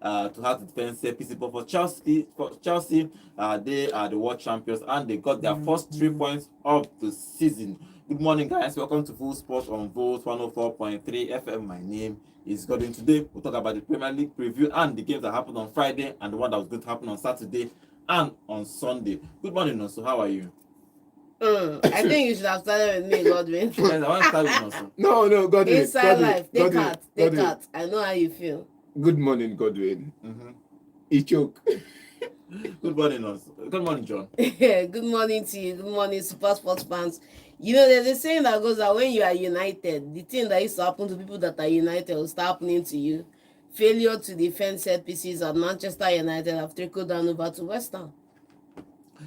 to have to defend set pieces. But for Chelsea, they are the world champions and they got their first 3 points of the season. Good morning, guys. Welcome to Full Sport on Volt 104.3 FM. My name is Godwin. Today, we'll talk about the Premier League preview and the games that happened on Friday and the one that was going to happen on Saturday and on Sunday. Good morning, Noso. How are you? I think you should have started with me, Godwin. Guys, I want to start with Noso. No, Godwin. Inside life, take Godwin, heart. I know how you feel. Good morning, Godwin. He choke. Good morning, Noso. Good morning, John. Good morning to you. Good morning, Super Sports fans. You know, there's a saying that goes that when you are united, the thing that used to happen to people that are united will start happening to you. Failure to defend set pieces at Manchester United have trickled down over to Westham.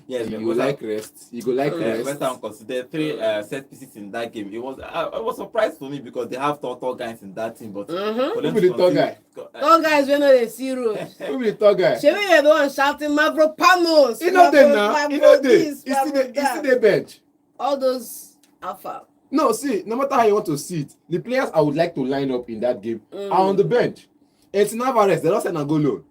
Yes, you go like rest. West Ham considered 3 set pieces in that game. It was surprised for me because they have tall guys in that team. But who be the tall guy? Tall guys, we know they see road. Who be the tall guy? Should we be the one shouting Mavropanos? You know them now. You know them. You see the bench. All those alpha. No, see, no matter how you want to see it, the players I would like to line up in that game are on the bench. It's Alvarez. They don't send a goal loan.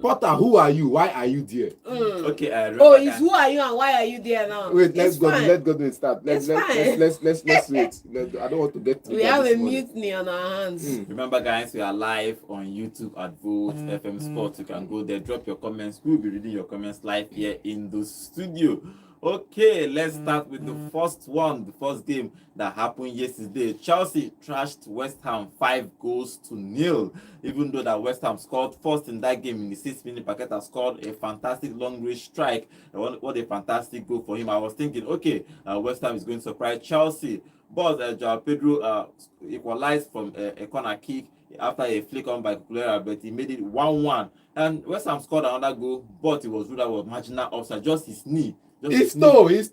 Potter, who are you? Why are you there? Okay. It's who are you and why are you there now? Wait, let's go and start. Let's wait. I don't want to get to. We have a mutiny on our hands. Remember, guys, we are live on YouTube at Volt FM Sports. You can go there, drop your comments. We'll be reading your comments live here in the studio. Okay, let's start with the first game that happened yesterday. Chelsea trashed West Ham 5-0. Even though that West Ham scored first in that game in the 6th minute, Paqueta scored a fantastic long-range strike. What a fantastic goal for him. I was thinking, okay, West Ham is going to surprise Chelsea. But Joao Pedro equalized from a corner kick after a flick on by Kulera, but he made it 1-1. And West Ham scored another goal, but it was ruled out marginal offside, just his knee. His toe was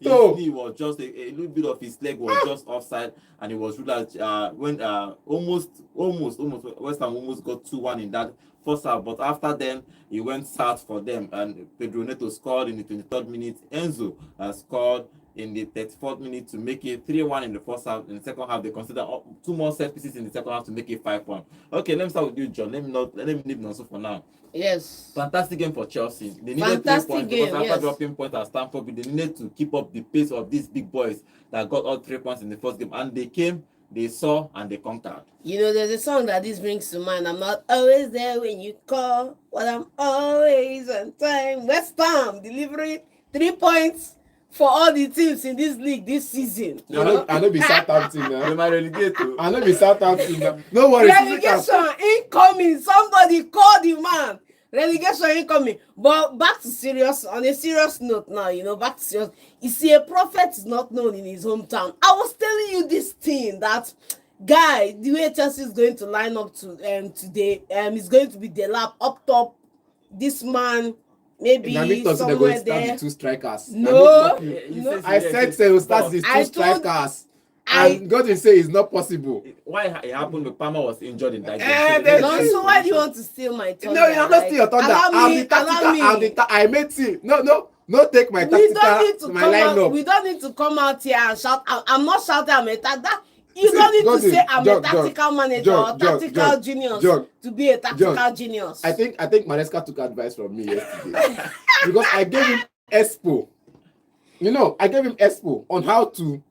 just a little bit of his leg was just offside, and it was ruled out when almost West Ham almost got 2-1 in that first half. But after then, it went south for them, and Pedro Neto scored in the 23rd minute. Enzo scored in the 34th minute to make it 3-1 in the first half. In the second half, they considered 2 more set pieces in the second half to make it 5-1. Okay, let me start with you, John. Let me leave Nonso for now. Yes. Fantastic game for Chelsea. They needed 3 points because after dropping points at Stamford, they needed to keep up the pace of these big boys that got all 3 points in the first game. And they came, they saw, and they conquered. You know, there's a song that this brings to mind. I'm not always there when you call, but I'm always on time. West Ham delivering 3 points for all the teams in this league this season. I know be Southampton now. They might relegate too. I know be Southampton now. No worries. Relegation incoming. Somebody call the man. Relegation incoming. But back to serious, on a serious note now, back to serious. You see, a prophet is not known in his hometown. I was telling you this thing that, guy, the way Chelsea is going to line up today, is going to be Delap up top. This man, maybe somewhere there. The 2 strikers. No. I said they will start the 2 strikers. And God will say it's not possible. Why it happened when Palmer was injured in that game? So why do you want to steal my thunder? No, you're not stealing your thunder. I made it. No, take my tactical, my lineup. We don't need to come out here and shout. I'm not shouting. I'm a tactical. You don't need to say I'm a tactical manager or tactical genius to be a tactical genius. I think Maresca took advice from me yesterday because I gave him expo. I gave him expo on how to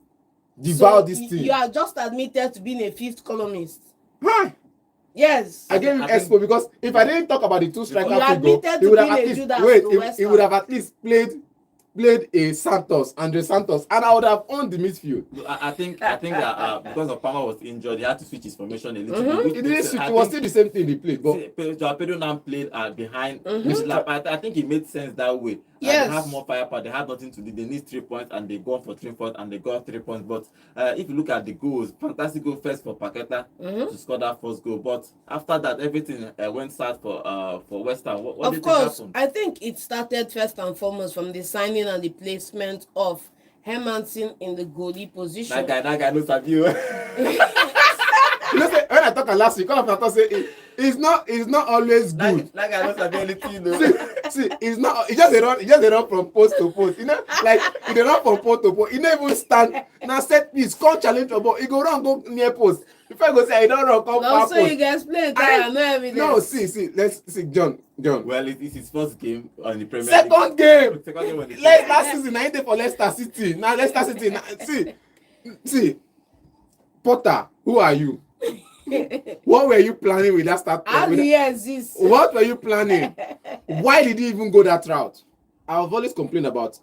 devour this team. You are just admitted to being a 5th columnist. Huh? Yes. I gave him expo because if I didn't talk about the 2 striker figure, he would have at least played a Andre Santos, and I would have owned the midfield. I think that because of Palmer was injured, he had to switch his formation a little bit. He didn't switch. It was still the same thing he played. But Joao Pedro now played behind. I think it made sense that way. Yes. They have more firepower. They had nothing to do. They need 3 points, and they go for 3 points, and they got 3 points. But if you look at the goals, fantastic goal first for Paqueta to score that first goal. But after that, everything went south for West Ham. What did happen? I think it started first and foremost from the signing and the placement of Hermanson in the goalie position. That guy knows of you. know, say, when I talk last week, all of them say it's not always good. Like I don't have anything, you know. See, it's not. It just a run from post to post. You know, like it dey run from post to post. It never even stand. Now set piece, come challenge your ball. It go run go near post. If I go say I don't run, come No, far so post. you can explain. I no evidence. No, see. Let's see, John. Well, it's his first game on the Premier Second game. Second game on the Last season, I did for Leicester City. Now Leicester City. See, Potter, who are you? What were you planning with that start? How do you exist? What were you planning? Why did you even go that route? I've always complained about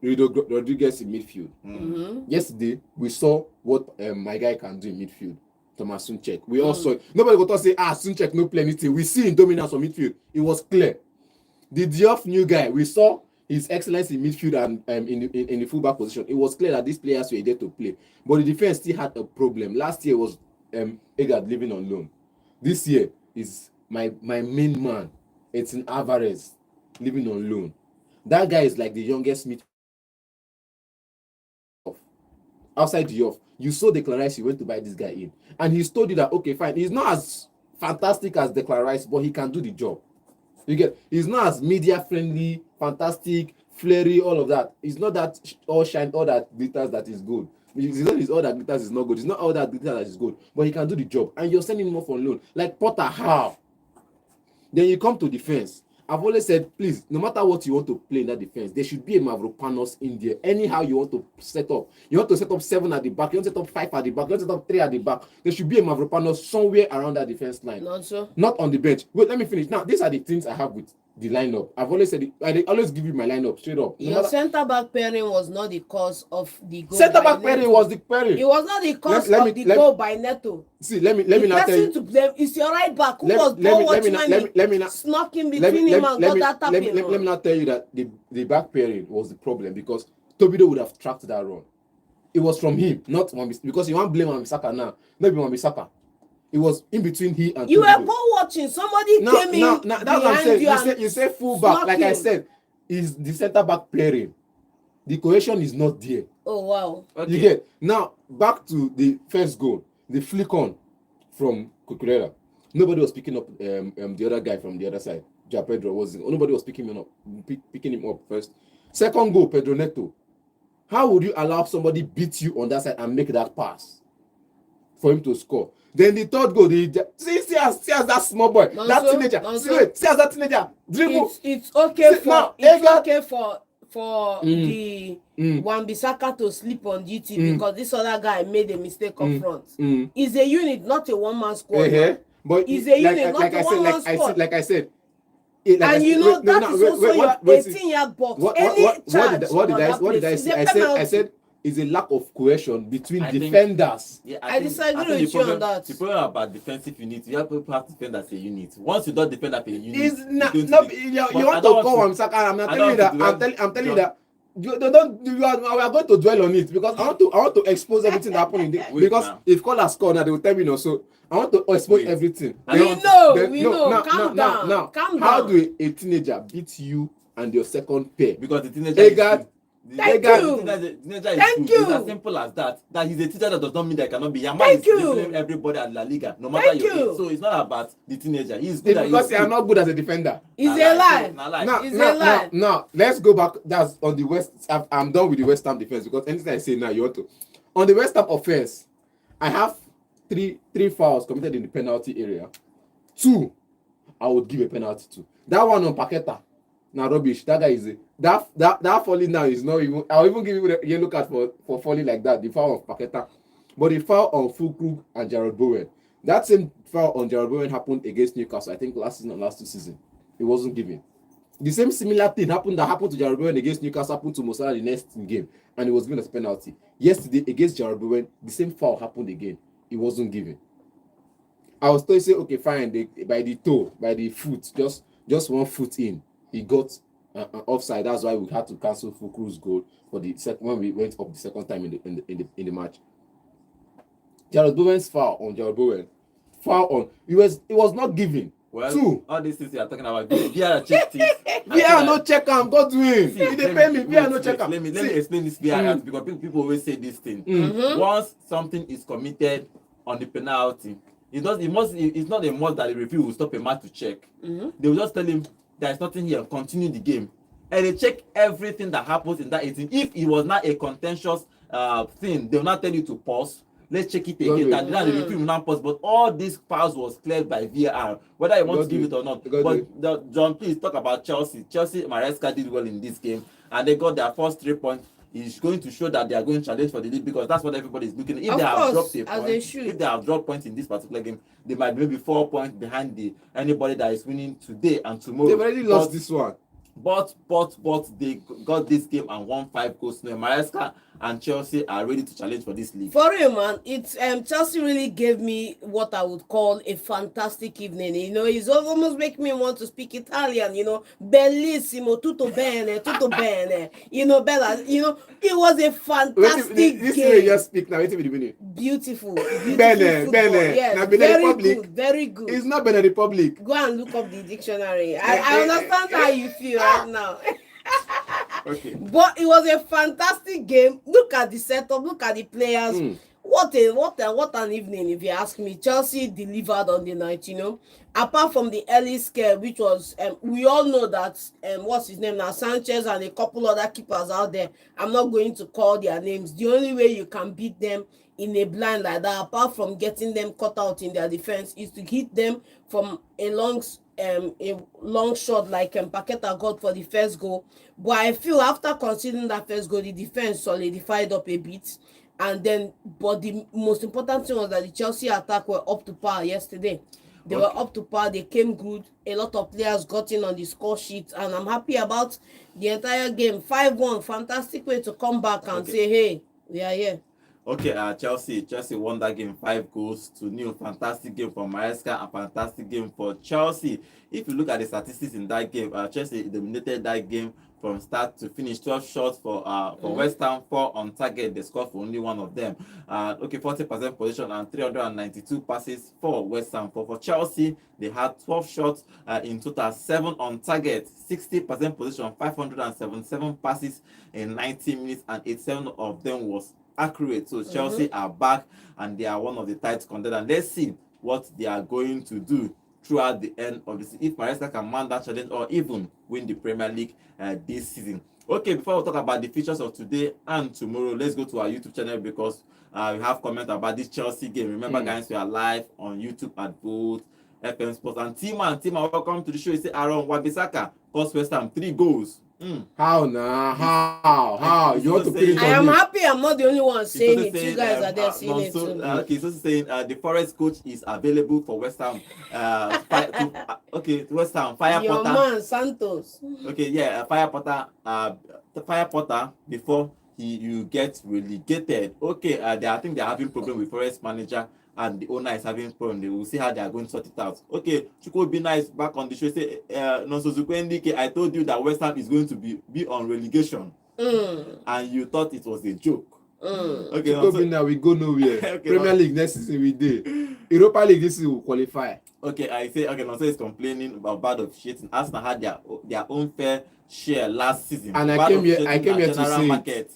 Rodriguez in midfield. Mm-hmm. Yesterday, we saw what my guy can do in midfield. Thomas Sunchek. We all saw it. Nobody go to say, Sunchek no play anything. We see him dominance on midfield. It was clear. The Diop new guy, we saw his excellence in midfield and in the fullback position. It was clear that these players were there to play. But the defense still had a problem. Last year was Egard living on loan. This year is my main man. It's in Alvarez living on loan. That guy is like the youngest mid outside the off. You saw Declan Rice, you went to buy this guy in. And he's told you that, okay, fine, he's not as fantastic as Declan Rice, but he can do the job. You get, he's not as media friendly, fantastic, flary, all of that. It's not that all shine, all that glitters that is good. It's not all that glitters is not good. It's not all that glitters that is good, but he can do the job. And you're sending him off on loan. Like Potter, how? Then you come to defense. I've always said, please, no matter what you want to play in that defense, there should be a Mavropanos in there. Anyhow you want to set up. You want to set up 7 at the back. You want to set up 5 at the back. You want to set up 3 at the back. There should be a Mavropanos somewhere around that defense line. Not so. Not on the bench. Wait, let me finish. Now, these are the things I have with the lineup. I've always said it. I always give you my lineup straight up. Your centre-back pairing was not the cause of the goal. Centre-back pairing was the pairing. It was not the cause of the goal by Neto. See, let me not tell you. To blame is your right back who was ball watching and snuck in between him and got that tapping. Let me not tell you that the back pairing was the problem because Tobido would have tracked that run. It was from him, not Wan-Bissaka, because you want to blame Wan-Bissaka now. Not Wan-Bissaka. It was in between he and you Tobido. were ball watching. Somebody came in that's what I'm saying. You say full back, like him. I said, is the centre back pairing. The cohesion is not there. Oh wow. Okay. You get now back to the first goal, the flick on from Cucurella. Nobody was picking up the other guy from the other side. Ja Pedro nobody was picking him up first. Second goal, Pedro Neto. How would you allow somebody beat you on that side and make that pass for him to score? Then the third goal, see as that small boy, teenager. See as that teenager dribble. It's okay for the Wan-Bissaka to sleep on duty because this other guy made a mistake up front. It's a unit, not a one-man squad. But it's a unit, not a one-man squad. Like I said. And you know that is also your 18-yard box. What did I say? I said is a lack of cohesion between defenders. I disagree with you on that. The problem about defensive units, you have to defend as a unit. Once you don't defend as a unit, you want to call Wan-Bissaka. I'm not telling you that. I'm telling you that. We are going to dwell on it because I want to expose everything that happened in the, because if Kola score now they will tell me no. So I want to expose everything. We know. Calm down. How do a teenager beat you and your second pair? Because the teenager Thank you. It's as simple as that. That he's a teacher that does not mean that cannot be. Yamal is blame everybody at La Liga, no matter your age. So it's not about the teenager. He's good because they are not good as a defender. It's a lie. Now, let's go back. That's on the West. I'm done with the West Ham defense because anything I say now, you want to. On the West Ham offense, I have three fouls committed in the penalty area. 2, I would give a penalty to. That one on Paqueta. Now rubbish. That guy is that falling now is not even. I'll even give you a yellow card for falling like that. The foul of Paqueta, but the foul on Fulkrug and Jarrod Bowen. That same foul on Jarrod Bowen happened against Newcastle. I think last season or last 2 seasons. It wasn't given. The same similar thing happened to Jarrod Bowen against Newcastle happened to Mo Salah the next game, and it was given as penalty. Yesterday against Jarrod Bowen, the same foul happened again. It wasn't given. I was told to say okay, fine. By the toe, by the foot, just 1 foot in. He got offside. That's why we had to cancel Fulkrug's goal for the when we went up the second time in the match. Jarrod Bowen's foul on Jarrod Bowen, it was not given. Well, 2. All these things you are talking about, we are check things. We are no check am. God win. If they pay me, we are no check am. Let me explain this VR because people always say this thing. Once something is committed on the penalty, It's not a must that the referee will stop a match to check. Mm-hmm. They will just tell him there is nothing here, continue the game. And they check everything that happens in that 18. If it was not a contentious thing, they will not tell you to pause. Let's check it again. That the referee will not pause. But all these fouls was cleared by VAR, whether you want to give it or not. But John, please talk about Chelsea. Maresca did well in this game, and they got their first 3 points. It's going to show that they are going to challenge for the league, because that's what everybody is looking at. If they have dropped points in this particular game, they might be maybe 4 points behind anybody that is winning today and tomorrow. They've already lost this one. But they got this game and won 5 goals. Now Maresca and Chelsea are ready to challenge for this league. For real, man, it's Chelsea really gave me what I would call a fantastic evening. You know, it's almost making me want to speak Italian. You know, bellissimo, tutto bene, tutto bene. You know, Bella. You know, it was a fantastic game. This way you just speak now. Wait a minute. Beautiful. Bene. Yes, Now, very good. It's not Benin Republic. Go and look up the dictionary. I understand how you feel right now. Okay. But it was a fantastic game. Look at the setup. Look at the players. What an evening, if you ask me. Chelsea delivered on the night. You know, apart from the early scare, which was we all know that what's his name now, Sanchez and a couple other keepers out there. I'm not going to call their names. The only way you can beat them in a blind like that, apart from getting them cut out in their defense, is to hit them from a long shot like Paqueta got for the first goal. But I feel after conceding that first goal, the defense solidified up a bit. And then, but the most important thing was that the Chelsea attack were up to par yesterday. They were up to par. They came good. A lot of players got in on the score sheet, and I'm happy about the entire game. 5-1, fantastic way to come back and say, hey, we are here. Okay, Chelsea won that game 5 goals to nil. Fantastic game for Maresca and fantastic game for Chelsea. If you look at the statistics in that game, Chelsea dominated that game from start to finish. 12 shots for Westham, 4 on target. They scored for only one of them. 40% position and 392 passes for Westham. For Chelsea, they had 12 shots in total, 7 on target, 60% position, 577 passes in 90 minutes, and 87 of them was accurate. So Chelsea are back and they are one of the tight contenders. Let's see what they are going to do throughout the end of the season, if Maresca can mount that challenge or even win the Premier League this season. Okay, before we talk about the features of today and tomorrow, let's go to our YouTube channel, because we have comment about this Chelsea game. Remember, guys, we are live on YouTube at both FM Sports. And Tima, welcome to the show. You say Aaron Wan-Bissaka cost Westham 3 goals. How now? How? You want to put it on I am me? happy I'm not the only one saying it. You guys are there saying it too. Okay, so saying the Forest coach is available for Westham. Westham Fire Your Potter. man Santos. Okay, yeah, Fire Potter before you get relegated. Okay, I think they're having problem with Forest manager, and the owner is having problem. They will see how they are going to sort it out. Okay, Chukwu be nice back on the show. Say, I told you that West Ham is going to be on relegation, and you thought it was a joke. Okay, Chukwu now we go nowhere. Okay, Premier League next season we did. Europa League this season will qualify. Okay, I say Nonso is complaining about bad officiating. Arsenal had their own fair share last season. And I came here to say market,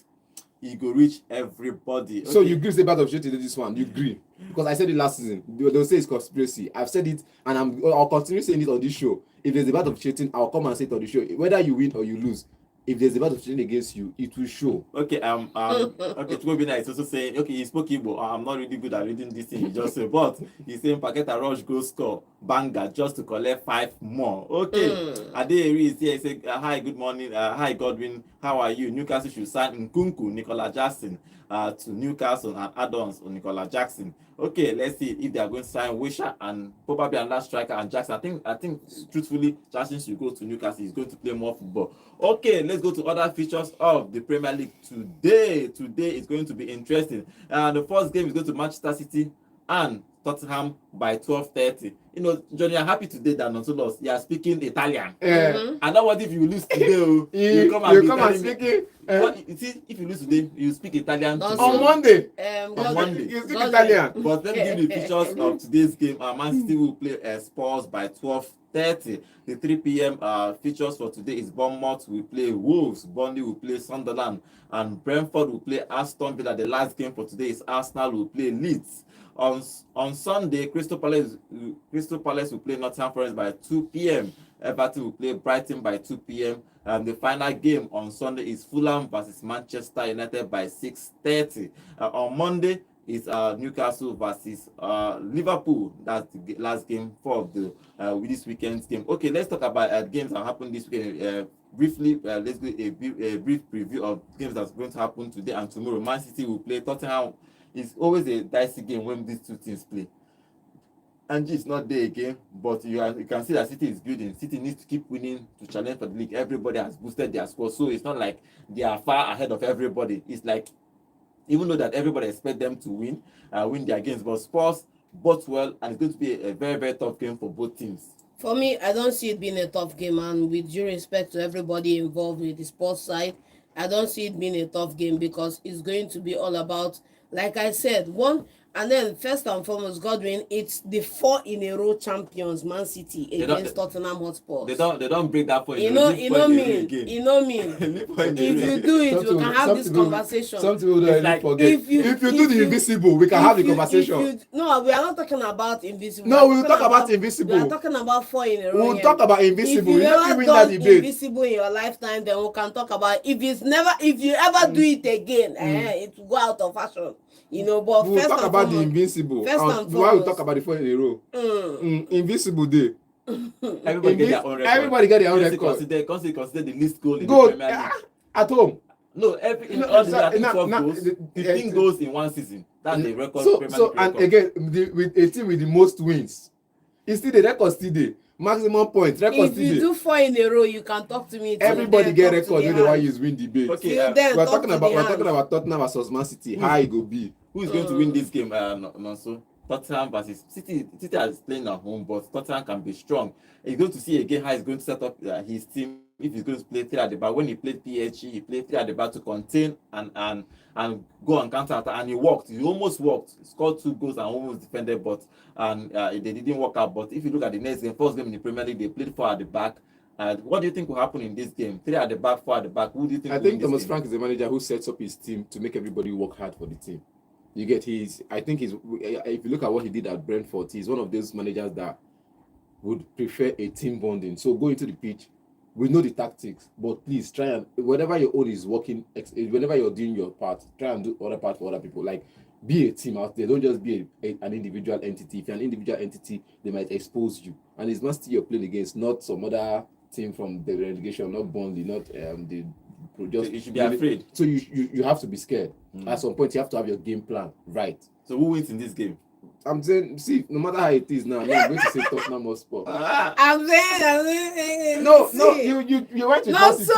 he go reach everybody. Okay. So you agree about officiating this one? You agree? Because I said it last season. They'll say it's conspiracy. I've said it, and I'll continue saying it on this show. If there's a bad officiating, I'll come and say it on the show. Whether you win or you lose, if there's a bad officiating against you, it will show. Okay, Chukwu is also saying, okay, he spoke Igbo. I'm not really good at reading this thing he just said, but he's saying Paqueta rush go score banger just to collect 5 more. Okay, Adeyeri is here. He said, hi, good morning. Hi, Godwin. How are you? Newcastle should sign Nkunku, Nicola Jackson to Newcastle and add-ons on Nicola Jackson. Okay, let's see if they are going to sign Wisha and probably another striker and Jackson. I think truthfully, Jackson should go to Newcastle. He's going to play more football. Okay, let's go to other features of the Premier League today. Today is going to be interesting. The first game is going to Manchester City and Tottenham by 12:30. You know, Johnny, I'm happy today that not so lost. You are speaking Italian. And now what if you lose today? You come and speak it. You see, if you lose today, you speak Italian on Monday. On Monday. You speak Italian. But let me give you the features of today's game. Man City will play Spurs by 12:30. 6:30. The 3 p.m. Features for today is Bournemouth will play Wolves, Burnley will play Sunderland, and Brentford will play Aston Villa. The last game for today is Arsenal will play Leeds. On Sunday, Crystal Palace will play Nottingham Forest by 2 p.m. Everton will play Brighton by 2 p.m. And the final game on Sunday is Fulham versus Manchester United by 6:30. On Monday is Newcastle versus Liverpool. That's the last game for the with this weekend's game. Okay, let's talk about games that happen this weekend. Briefly, let's do a brief preview of games that's going to happen today and tomorrow. Man City will play Tottenham. It's always a dicey game when these two teams play. Angie is not there again, but you can see that City is building. City needs to keep winning to challenge for the league. Everybody has boosted their score, so it's not like they are far ahead of everybody. It's like, even though that everybody expects them to win their games, but Spurs both well, and it's going to be a very, very tough game for both teams. For me, I don't see it being a tough game, and with due respect to everybody involved with the sports side, I don't see it being a tough game because it's going to be all about, like I said, one. And then first and foremost, Godwin, it's the 4 in a row champions, Man City against Tottenham Hotspur. They don't break that point. You know mean. If you do it, we can have this conversation. Something we don't like, forget. If you do the invisible, we can have the conversation. No, we are not talking about invisible. No, we will talk about invisible. We are talking about 4 in a row. We will talk about invisible. If you never win that debate. Invisible in your lifetime, then we can talk about if you ever do it again, it will go out of fashion. You know, but we'll talk about the invincible. Why we talk about the 4 in a row? Invincible day. Everybody get their own record. Consider the least goal in the Premier League. At home. No, all the 12 goals, 15 goals in one season. That's the record. So and again, with a team with the most wins, it's still the record still there. Maximum points. Record if you do 4 in a row, you can talk to me. Everybody get record when they want use win debate. Okay, we're talking about Tottenham versus Man City. How it go be? Who is going to win this game? So Tottenham versus City. City is playing at home, but Tottenham can be strong. He's going to see again how he's going to set up his team. If he's going to play 3 at the back. When he played PSG, he played 3 at the back to contain and go and counter attack, and he worked. He almost worked. He scored 2 goals and almost defended, but they didn't work out. But if you look at the next game, first game in the Premier League, they played 4 at the back. What do you think will happen in this game? 3 at the back, 4 at the back. Who do you think? I think Thomas Frank is the manager who sets up his team to make everybody work hard for the team. You get if you look at what he did at Brentford, he's one of those managers that would prefer a team bonding. So go into the pitch. We know the tactics, but please try and whatever your own is working, whenever you're doing your part, try and do other part for other people. Like, be a team out there. Don't just be an individual entity. If you're an individual entity, they might expose you. And it's Man City you're playing against, not some other team from the relegation, not Burnley, not the. Just you should be afraid. So you have to be scared. At some point, you have to have your game plan right. So who wins in this game? I'm saying, see, no matter how it is now, I'm going to say Tottenham Hotspur. I'm saying. No, you went to Man City.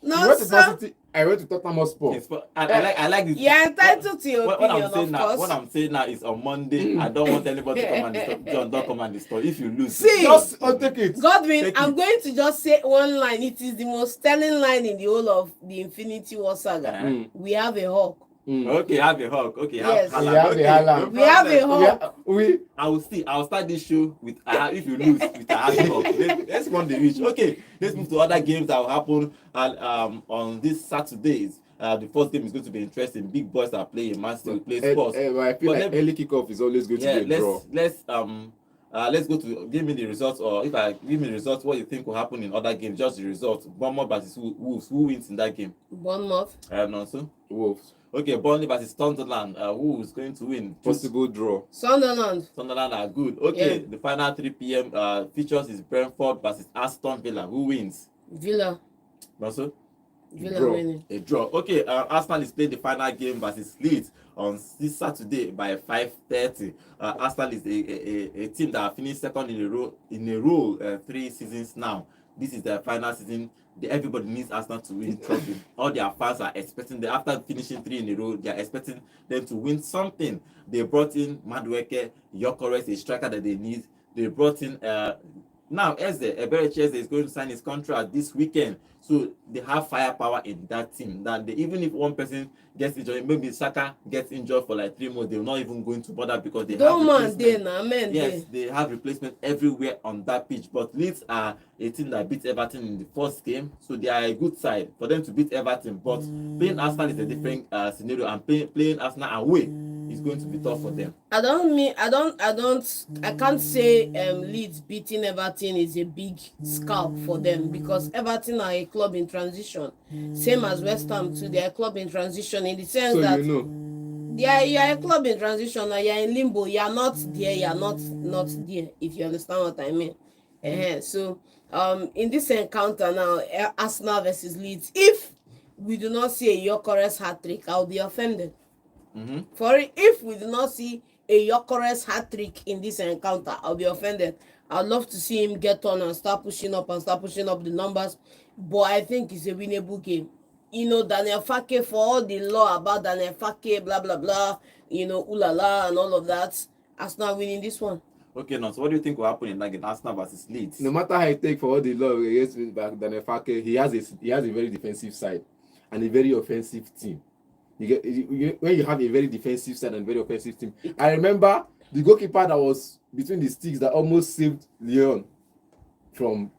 No, sir. I went to Tottenham Hotspur. I like this. You're entitled to your opinion, of course. What I'm saying now is on Monday, I don't want anybody to come and disturb. John, don't come and disturb. If you lose, just take it. Godwin, I'm going to just say one line. It is the most telling line in the whole of the Infinity War saga. We have a hawk. Okay, have a hawk. Okay, yes. We have a hawk. We have a hawk. I'll start this show with if you lose with a hawk. Let's run the reach. Okay, let's move to other games that will happen on this Saturdays. The first game is going to be interesting. Big boys are playing. Man City will play Spurs. I feel like early kickoff is always going to be a draw. Let's go to give me the results, or if I give me the results, what you think will happen in other games? Just the results. Bournemouth versus Wolves. Who wins in that game? Bournemouth. So Wolves. Okay, Burnley versus Sunderland. Who is going to win? Possible draw. Sunderland are good. Okay, The final 3 p.m. Features is Brentford versus Aston Villa. Who wins? Villa. Also? Villa winning. A draw. Okay, Arsenal is playing the final game versus Leeds on this Saturday by 5:30. Arsenal is a team that finished second in a row 3 seasons now. This is their final season. Everybody needs Arsenal to win trophy. All their fans are expecting them, after finishing 3 in a row, they are expecting them to win something. They brought in Madueke, Gyökeres, a striker that they need. They brought in Now, Eberechi is going to sign his contract this weekend, so they have firepower in that team. That even if one person gets injured, maybe Saka gets injured for like 3 months, they're not even going to bother because they have replacement. Yes, they have replacement everywhere on that pitch. But Leeds are a team that beat Everton in the first game, so they are a good side for them to beat Everton. But playing Arsenal is a different scenario, and playing Arsenal away is going to be tough for them. I can't say Leeds beating Everton is a big scalp for them, because Everton are a club in transition, same as Westham too. They are a club in transition in the sense that you are a club in transition and you are in limbo. You are not there, you are not there, if you understand what I mean. So in this encounter now, Arsenal versus Leeds, if we do not see a Gyökeres hat-trick, I'll be offended. If we do not see a Gyökeres hat-trick in this encounter, I'll be offended. I'd love to see him get on and start pushing up the numbers, but I think it's a winnable game. Daniel Farke, for all the law about Daniel Farke, blah blah blah, ulala and all of that, Arsenal winning this one. Okay, now, so what do you think will happen in that game, Arsenal versus Leeds? No matter how you take for all the law against Daniel Farke, he has a very defensive side and a very offensive team. When you have a very defensive side and very offensive team. I remember the goalkeeper that was between the sticks that almost saved Lyon to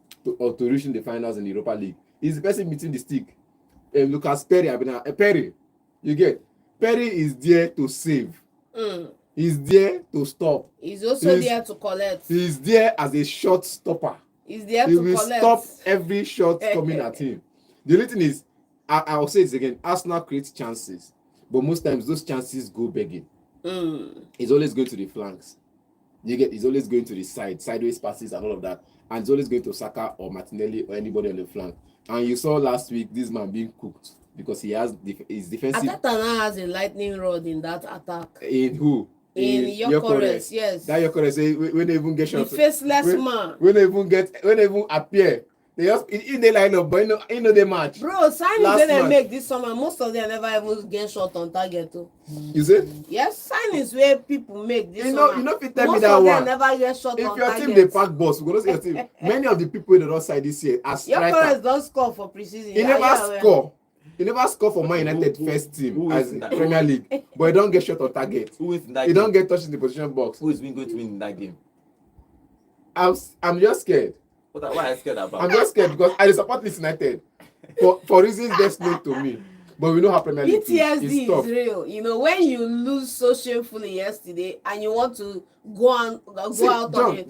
reaching the finals in the Europa League. He's the person between the stick. Lucas Perry. You get Perry is there to save. He's there to stop. He's also there to collect. He's there as a shot stopper. He's there he to will collect. Stop every shot coming at him. The only thing is, I'll say this again, Arsenal creates chances, but most times those chances go begging. He's always going to the flanks. He's always going to the side, sideways passes and all of that. And he's always going to Saka or Martinelli or anybody on the flank. And you saw last week this man being cooked because he has his defensive. Arteta now has a lightning rod in that attack. In who? In Gyökeres, yes. That Gyökeres, when they even get shot. The faceless man. When they even appear. They just in the lineup, but they match. Bro, signings they make this summer, most of them never even get shot on target too. You see? Yes, signings where people make this summer. If you tell me that one. Most of them never get shot on target. If your team they pack boss, we're gonna see your team. Many of the people in the right side this year are strikers. Gyökeres don't score for preseason. He never score. He never score for Man United first team as in Premier League, but he don't get shot on target. Who is in that he game? Don't get touched in the position box. Who is going to win in that game? I'm just scared. What are you scared about? I'm just scared because I support Leeds United for reasons best known to me. But we know how Premier League PTSD is real. When you lose so shamefully yesterday and you want to go out on a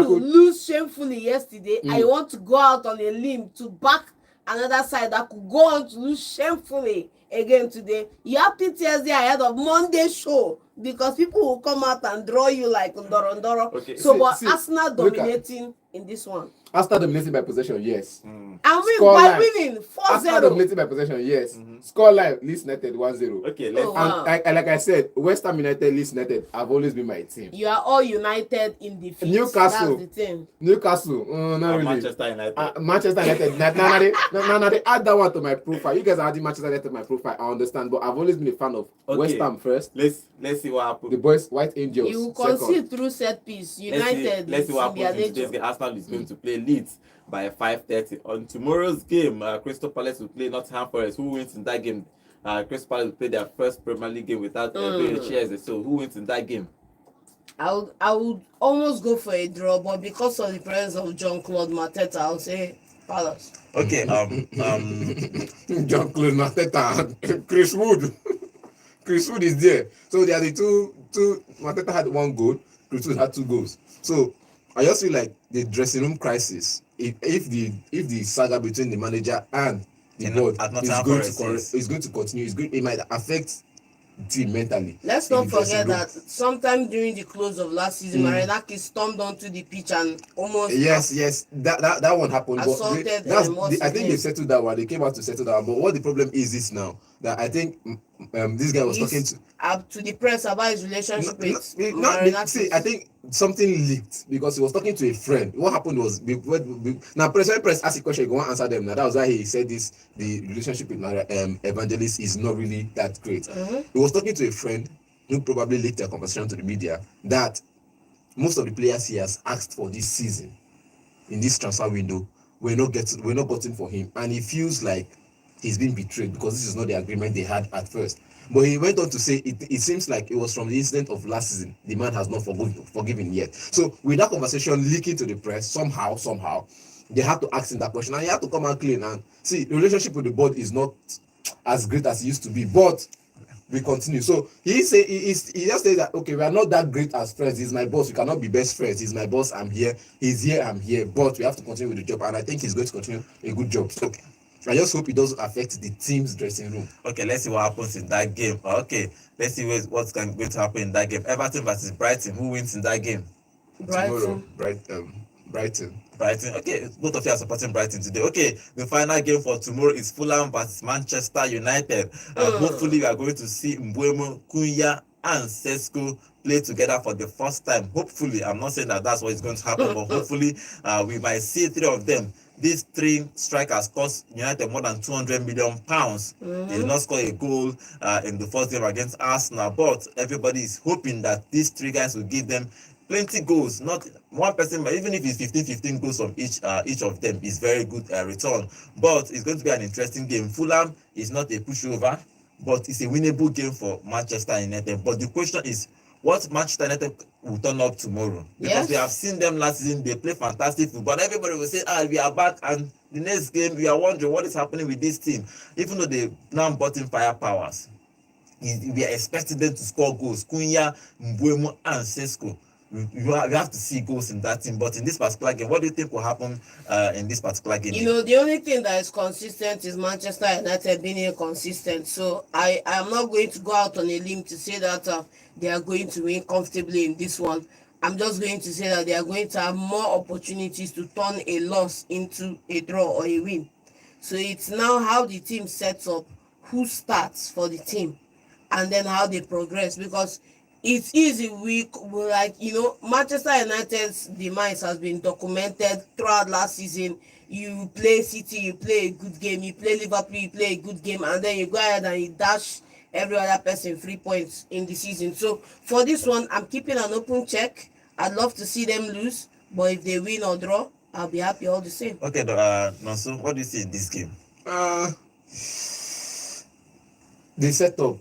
lose shamefully yesterday and you want to go out on a limb to back another side that could go on to lose shamefully again today, you have PTSD ahead of Monday's show because people will come out and draw you like Ndoro. Okay, Arsenal dominating in this one. Arsenal dominating by possession, yes. And winning 4-0. Arsenal dominating by possession, yes. Score line, Leeds United 1-0. Okay, let's like I said, West Ham United, Leeds United have always been my team. You are all united in defeat. Newcastle. That's the team. Newcastle. Not really. Manchester United. Manchester United. Now they add that one to my profile. You guys are adding Manchester United to my profile. I understand, but I've always been a fan of West Ham first. Let's see what happens. The boys, White Angels. You will concede through set piece. United. Let's see what happens in today's game. Arsenal is going to play Leeds by 5:30. On tomorrow's game, Crystal Palace will play Nottingham Forest. Who wins in that game? Crystal Palace will play their first Premier League game without Chelsea. So who wins in that game? I would almost go for a draw, but because of the presence of Jean-Claude Mateta, I'll say Palace. Okay. Jean-Claude Mateta, Chris Wood. Chris Wood is there. So they are the two. Mateta had 1 goal. Chris Wood had 2 goals. So I just feel like the dressing room crisis, if the saga between the manager and the board is going to continue, it might affect the team mentally. Let's not forget that sometime during the close of last season, Maresca stormed onto the pitch and almost that one happened. Assaulted I think they settled that one. They came out to settle that one. But what the problem is this now, that I think this guy was talking to the press about his relationship with I think something leaked because he was talking to a friend. What happened was now press asked a question, you go and answer them. Now that was why he said this: the relationship with Evangelist is not really that great. He was talking to a friend who probably leaked their conversation to the media that most of the players he has asked for this season in this transfer window we're not gotten for him, and he feels like he's been betrayed because this is not the agreement they had at first. But he went on to say it seems like it was from the incident of last season the man has not forgiven yet. So with that conversation leaking to the press, somehow they had to ask him that question, and he had to come and clean and see the relationship with the board is not as great as it used to be, but we continue. So he just says that okay, we are not that great as friends. He's my boss. We cannot be best friends. He's my boss. I'm here. He's here. I'm here. But we have to continue with the job, and I think he's going to continue a good job. So I just hope it doesn't affect the team's dressing room. Okay, let's see what happens in that game. Okay, let's see what's going to happen in that game. Everton versus Brighton. Who wins in that game? Brighton. Tomorrow, Brighton. Okay, both of you are supporting Brighton today. Okay, the final game for tomorrow is Fulham versus Manchester United. Hopefully, we are going to see Mbeumo, Cunha, and Sesko play together for the first time. Hopefully, I'm not saying that that's what is going to happen, but hopefully, we might see three of them. These three strikers cost United more than 200 million pounds. They did not score a goal in the first game against Arsenal, but everybody is hoping that these three guys will give them plenty goals. Not one person, but even if it's 15 goals from each of them is very good return. But it's going to be an interesting game. Fulham is not a pushover, but it's a winnable game for Manchester United. But the question is, what Manchester United will turn up tomorrow? Because we have seen them last season, they play fantastic football. Everybody will say, we are back, and the next game we are wondering what is happening with this team. Even though they now brought in firepowers, we are expecting them to score goals. Cunha, Mbeumo, and Sesko. We have to see goals in that team. But in this particular game, what do you think will happen in this particular game? The only thing that is consistent is Manchester United being inconsistent. So I am not going to go out on a limb to say that they are going to win comfortably in this one. I'm just going to say that they are going to have more opportunities to turn a loss into a draw or a win. So it's now how the team sets up, who starts for the team, and then how they progress. Because it's easy, Manchester United's demise has been documented throughout last season. You play City, you play a good game. You play Liverpool, you play a good game, and then you go ahead and you dash every other person 3 points in the season. So for this one, I'm keeping an open check. I'd love to see them lose, but if they win or draw, I'll be happy all the same. Okay, Nonso, what do you see in this game? The setup.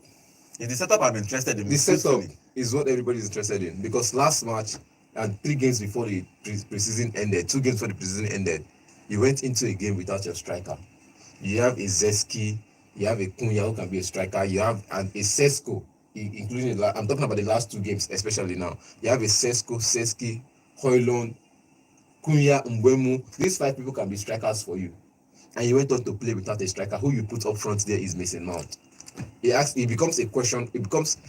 In the setup, I'm interested in. The setup is what everybody is interested in, because last match and 3 games before the preseason ended, 2 games before the preseason ended, you went into a game without your striker. You have a Zeski, you have a Cunha who can be a striker, you have a Sesko, including I'm talking about the last 2 games, especially now. You have a Seski, Højlund, Cunha, Mbeumo. These 5 people can be strikers for you. And you went on to play without a striker. Who you put up front there is Mason Mount. It becomes a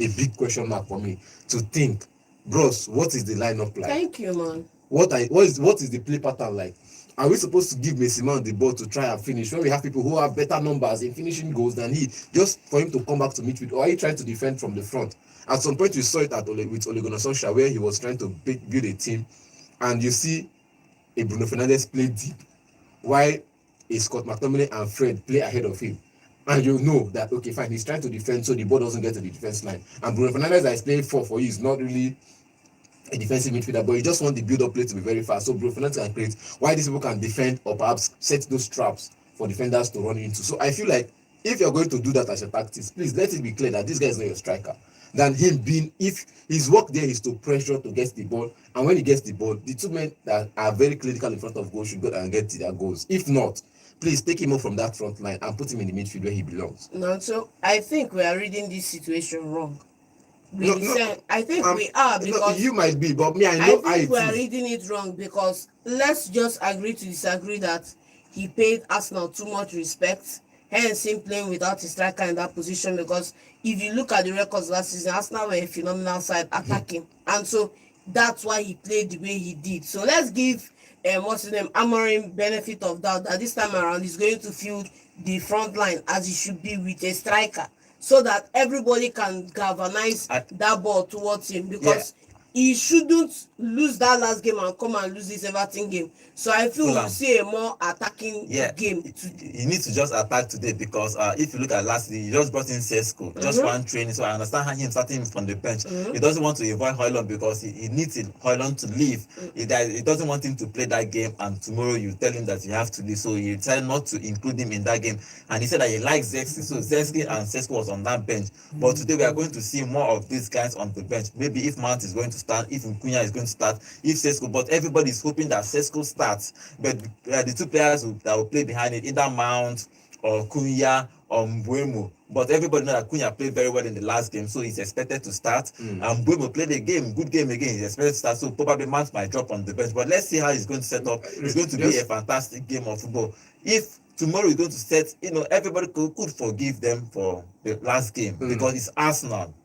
big question mark for me to think, bros, what is the lineup like? Thank you, man. What is the play pattern like? Are we supposed to give Mason Mount the ball to try and finish when we have people who have better numbers in finishing goals than he, just for him to come back to midfield? Or are you trying to defend from the front? At some point, we saw it with Ole Gunnar Solskjaer, where he was trying to build a team, and you see a Bruno Fernandes play deep, while a Scott McTominay and Fred play ahead of him. And you know that, okay, fine, he's trying to defend so the ball doesn't get to the defense line. And Bruno Fernandes that is playing 4 for you is not really a defensive midfielder, but you just want the build-up play to be very fast. So Bruno Fernandes can create why these people can defend or perhaps set those traps for defenders to run into. So I feel like if you're going to do that as a tactics, please let it be clear that this guy is not your striker. Than him being, if his work there is to pressure to get the ball, and when he gets the ball, the 2 men that are very clinical in front of goal should go and get their goals. If not, please take him off from that front line and put him in the midfield where he belongs. No, so I think we are reading this situation wrong. I think we are, because no, you might be, but me, I know I think we are reading it wrong, because let's just agree to disagree that he paid Arsenal too much respect, hence him playing without his striker in that position. Because if you look at the records last season, Arsenal were a phenomenal side attacking, and so that's why he played the way he did. So let's give Amorim benefit of doubt that this time around he's going to field the front line as he should be with a striker, so that everybody can galvanize that ball towards him. Because he shouldn't lose that last game and come and lose this Everton game. So I feel we'll see a more attacking game today. He needs to just attack today because if you look at last year, he just brought in Sesko, just one training. So I understand him starting from the bench. He doesn't want to avoid Højlund because he needs Højlund to leave. He doesn't want him to play that game, and tomorrow you tell him that you have to leave. So he decided not to include him in that game. And he said that he likes Zexi. So Zexi and Sesko was on that bench. But today we are going to see more of these guys on the bench. Maybe if Mount is going to start, if Cunha is going to start, if Sesko, but everybody is hoping that Sesko starts. But the two players that will play behind it, either Mount or Cunha or Mbeumo. But everybody knows that Cunha played very well in the last game, so he's expected to start. And Mbeumo played a good game again. He's expected to start, so probably Mount might drop on the bench. But let's see how he's going to set up. It's going to be a fantastic game of football. If tomorrow is going to set, everybody could forgive them for the last game because it's Arsenal.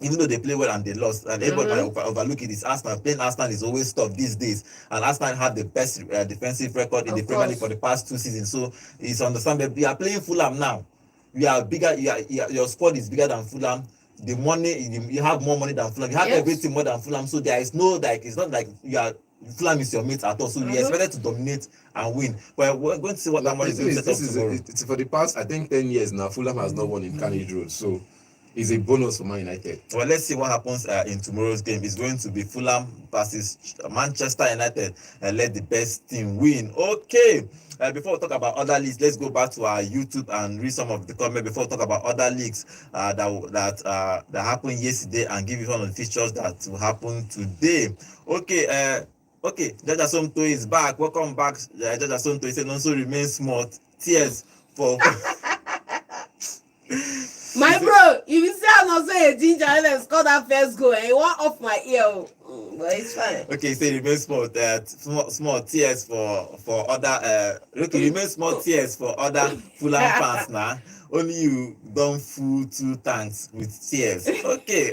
Even though they play well and they lost, and everybody overlook it, it's Arsenal. Playing Arsenal is always tough these days, and Arsenal have the best defensive record in the Premier League for the past 2 seasons. So it's understandable. We are playing Fulham now. We are bigger. Your squad is bigger than Fulham. The money, you have more money than Fulham. You have everything more than Fulham. So there is no it's not like Fulham is your mate at all. So we expected to dominate and win. But we're going to see what that money is going to set up tomorrow. It's for the past, I think, 10 years now. Fulham has not won in Carnage Road. So it's a bonus for Man United. Well, let's see what happens in tomorrow's game. It's going to be Fulham versus Manchester United. Let the best team win. Okay. Before we talk about other leagues, let's go back to our YouTube and read some of the comments before we talk about other leagues that happened yesterday and give you some of the features that will happen today. Okay. Jaja Somto is back. Welcome back, Jaja Somto. He said, also remain smart. Tears for. My bro, if you say I'm not saying a ginger and score that first goal, and you want off my ear, but it's fine. Okay, so remain small tears for other remain small tears for other Fulham fans now. Only you don't fool 2 tanks with tears. Okay.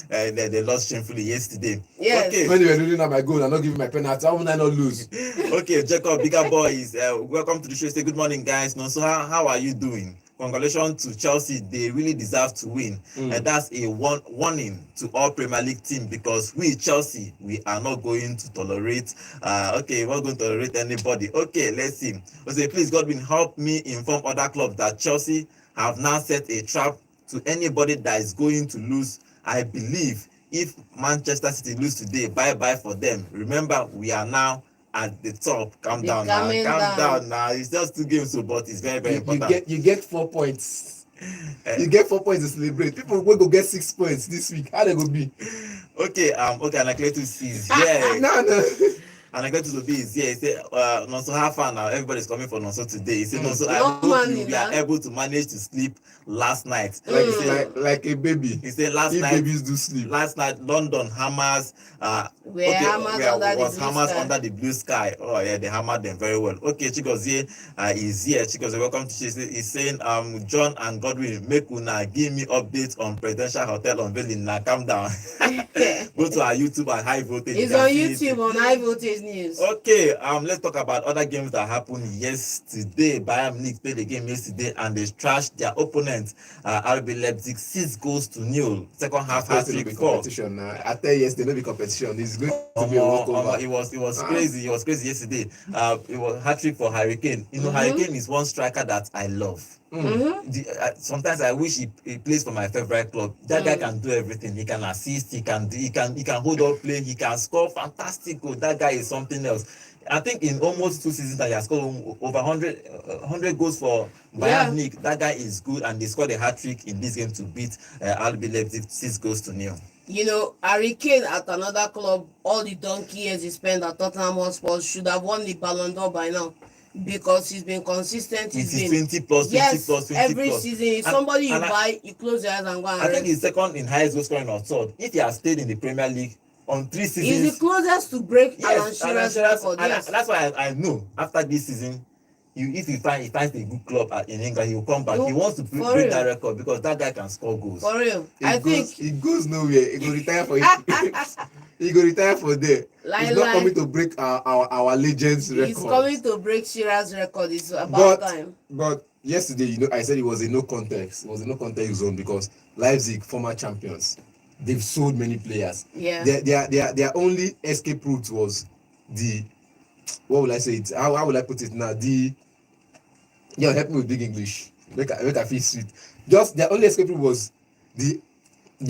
They lost shamefully yesterday. Yes. Okay. When they were losing at my goal, I'm not giving my penalty. How would I not lose? Okay, Jacob, bigger boys. Welcome to the show. Say good morning, guys. No, so how are you doing? Congratulations to Chelsea. They really deserve to win. And that's a warning to all Premier League teams because we, Chelsea, we are not going to tolerate. We're not going to tolerate anybody. Okay, let's see. Say, please, Godwin, help me inform other clubs that Chelsea have now set a trap to anybody that is going to lose. I believe if Manchester City lose today, bye-bye for them. Remember, we are now at the top. Calm down now. It's just 2 games, but it's very, very important. You get 4 points. You get 4 points to celebrate. People will go get 6 points this week. How they go be? Okay, and Anakletus is here. No. And I got to be here. He said, Nonso, have fun now. Everybody's coming for Nonso today. He said, Nonso, I hope you are able to manage to sleep last night. Like a baby. He said last night. Babies do sleep. Last night, London Hammers. Hammers under the blue sky. Oh yeah, they hammered them very well. Okay, Chigozie is here. Chigozie, welcome to Chelsea. He's saying, John and Godwin, make una give me updates on Presidential Hotel unveiling. Now, calm down. Go to our YouTube and High Voltage. It's on YouTube on High Voltage News. Okay, let's talk about other games that happened yesterday. Bayern Munich played a game yesterday and they trashed their opponent, RB Leipzig, 6-0. Second half hat-trick before. Competition. I tell you, yes, there will be competition. It's going to be a walkover. It was crazy. It was crazy yesterday. It was hat-trick for Hurricane. Hurricane is one striker that I love. Sometimes I wish he plays for my favorite club. That guy can do everything. He can assist. He can hold up play. He can score fantastic goal. That guy is something else. I think in almost 2 seasons that he has scored over 100 goals for Bayern Munich. That guy is good, and they scored a hat trick in this game to beat RB Leipzig 6-0. Harry Kane at another club, all the donkey years he spent at Tottenham Hotspur should have won the Ballon d'Or by now. Because he's been consistent. He's been 20 plus. Every season. If somebody you buy, you close your eyes and go and I think he's second in highest goal scoring or third. If he has stayed in the Premier League on 3 seasons, he's the closest to break Alan Shearer's record. That's why I know after this season, if he finds a good club in England, he will come back. He wants to break that record because that guy can score goals. For real. He goes nowhere. He will retire for it. He go retire for there. He's not coming to break our legends record. He's coming to break Shearer's record. It's about time. But yesterday, I said it was a no contest. It was a no contest zone because Leipzig, former champions, they've sold many players. Yeah. Their only escape route was the, what will I say it? How will I put it now? Help me with big English. Make I feel sweet. Just their only escape route was the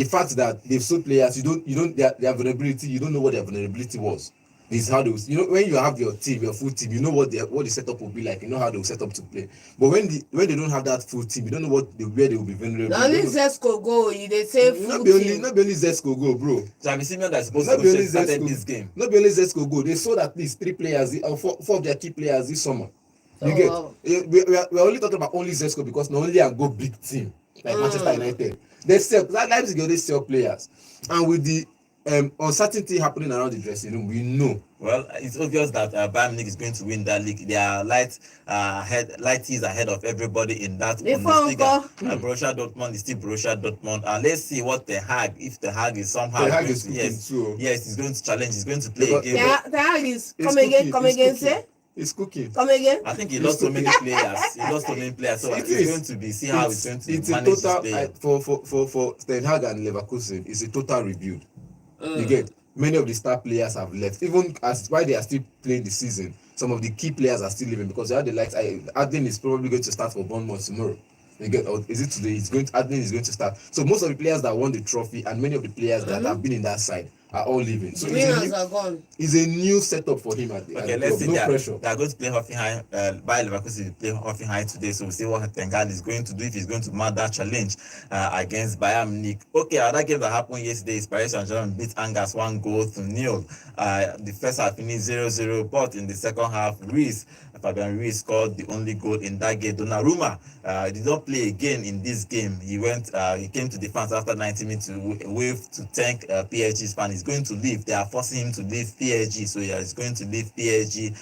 fact that they've sold players. You don't their vulnerability. You don't know what their vulnerability was. This is how they, when you have your team, your full team, you know what the setup will be like. You know how they will set up to play. But when they don't have that full team, you don't know where they will be vulnerable. Now this Zesco go, they say full not be only team. Zesco go, bro. So I'm assuming that's supposed Not be only to start Zesco. this game. Not be only Zesco go. They sold at least 3 players, or 4 of their key players this summer. You get? Wow. We're only talking about only Zesco because not only I go big team like Manchester United. They sell, that Leipzig always sell players, and with the uncertainty happening around the dressing room, we know. Well, it's obvious that Bayern Munich is going to win that league. They are light years ahead of everybody in that Bundesliga. Borussia Dortmund is still Borussia Dortmund. Let's see what if the Hag is somehow Yes, he's going to challenge. He's going to play Because again. The Hag is come again, say. It's cooking. Come again. I think he lost so many players. So it's going to be how it's going to manage a total his play. for Ten Hag and Leverkusen. It's a total rebuild. You get, many of the star players have left. Even as while they are still playing the season, some of the key players are still leaving because they had the likes. Adlin is probably going to start for Bournemouth tomorrow. You get, or is it today? Adlin is going to start. So most of the players that won the trophy and many of the players that have been in that side are all leaving. So Winners are gone. It's a new setup for him at the Let's see. No pressure. They are going to play Hoffenheim. Bayer Leverkusen will play Hoffenheim today, so we'll see what Ten Hag is going to do, if he's going to mount that challenge against Bayern Munich. Okay, another game that happened yesterday is Paris Saint-Germain beat Angers 1-0. The first half finished 0-0, but in the second half, Fabian Ruiz scored the only goal in that game. Donnarumma did not play again in this game. He came to the fans after 90 minutes to wave to thank PSG's fans. He's going to leave. They are forcing him to leave PSG, so he's going to leave PSG